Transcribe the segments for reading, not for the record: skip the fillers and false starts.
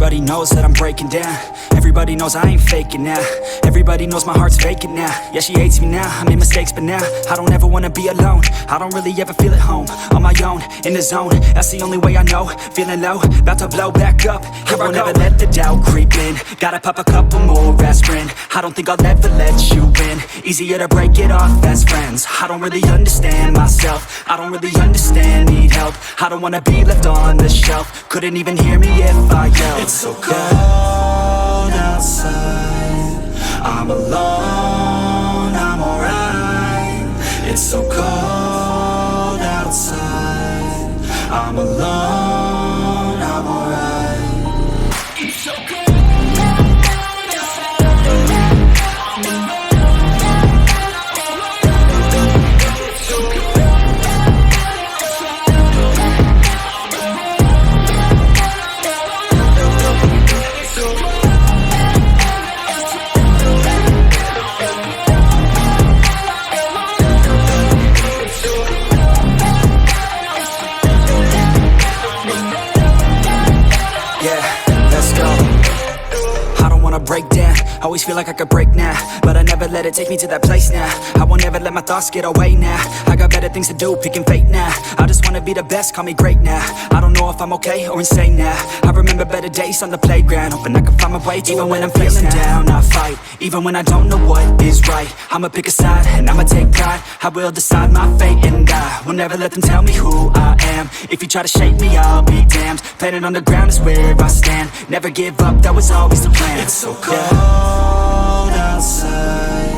Everybody knows that I'm breaking down. Everybody knows I ain't faking now. Everybody knows my heart's vacant now. Yeah, she hates me now, I made mistakes but now I don't ever wanna be alone. I don't really ever feel at home. On my own, in the zone, that's the only way I know. Feeling low, about to blow back up. I won't ever let the doubt creep in. Gotta pop a couple more aspirin. I don't think I'll ever let you in. Easier to break it off as friends. I don't really understand myself. I don't really understand, need help. I don't wanna be left on the shelf. Couldn't even hear me if I yelled. It's so cold outside, I'm alone, I'm alright. It's so cold outside, I'm alone, I'm alright. It's so cold. Break down, always feel like I could break now, but I never let it take me to that place now. I won't ever let my thoughts get away now. I got better things to do, picking fate now. I just wanna be the best, call me great now. I don't know if I'm okay or insane now. I remember better days on the playground, hoping I can find my way. Even when I'm feeling down, I fight. Even when I don't know what is right, I'ma pick a side and I'ma take pride. I will decide my fate and I will never let them tell me who I am. If you try to shake me, I'll be damned. Planet on the ground is where I stand. Never give up, that was always the plan. It's so cold outside,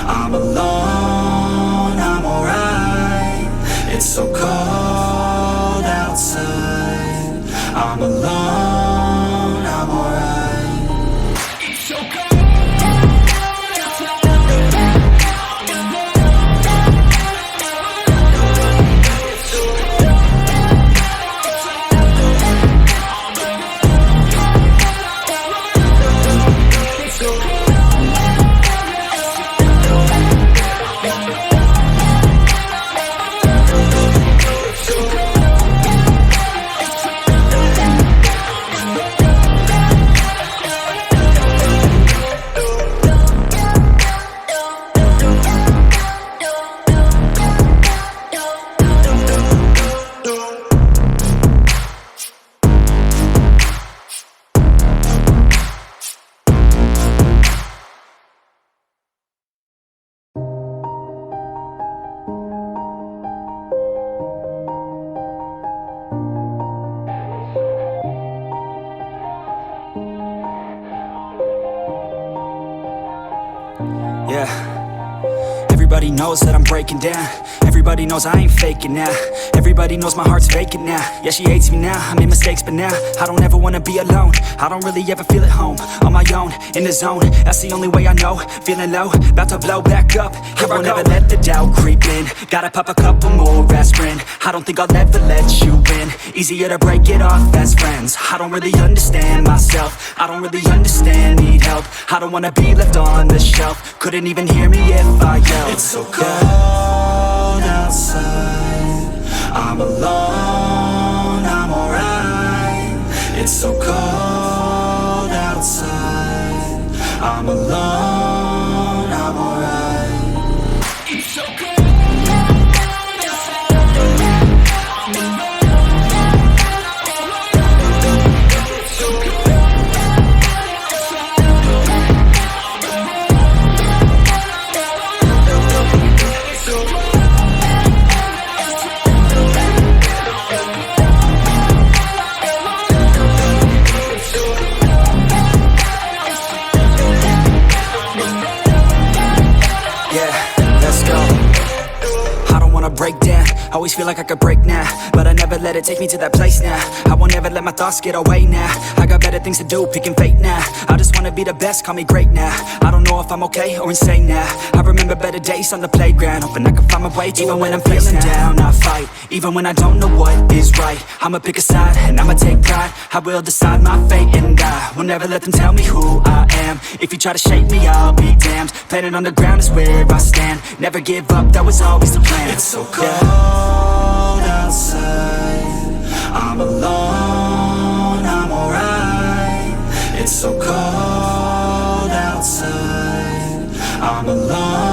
I'm alone, I'm alright. It's so cold outside, I'm alone, I'm alright. It's so cold. Everybody knows that I'm breaking down. Everybody knows I ain't faking now. Everybody knows my heart's vacant now. Yeah, she hates me now, I made mistakes but now I don't ever wanna be alone. I don't really ever feel at home. On my own, in the zone, that's the only way I know. Feeling low, about to blow back up. I won't ever let the doubt creep in. Gotta pop a couple more aspirin. I don't think I'll ever let you in. Easier to break it off as friends. I don't really understand myself. I don't really understand, need help. I don't wanna be left on the shelf. Couldn't even hear me if I yelled. It's so cold outside, I'm alone, I'm alright. It's so cold outside, I'm alone, I'm alright. It's so cold. Break down, always feel like I could break now, but I never let it take me to that place now. I won't ever let my thoughts get away now. I got better things to do, picking fate now. I just wanna be the best, call me great now. I don't know if I'm okay or insane now. I remember better days on the playground, hoping I can find my way. Even when I'm feeling down, I fight. Even when I don't know what is right, I'ma pick a side and I'ma take pride. I will decide my fate and I will never let them tell me who I am. If you try to shake me, I'll be damned. Planet on the ground is where I stand. Never give up, that was always the plan. It's so cold outside, I'm alone, I'm alright. I'm alone.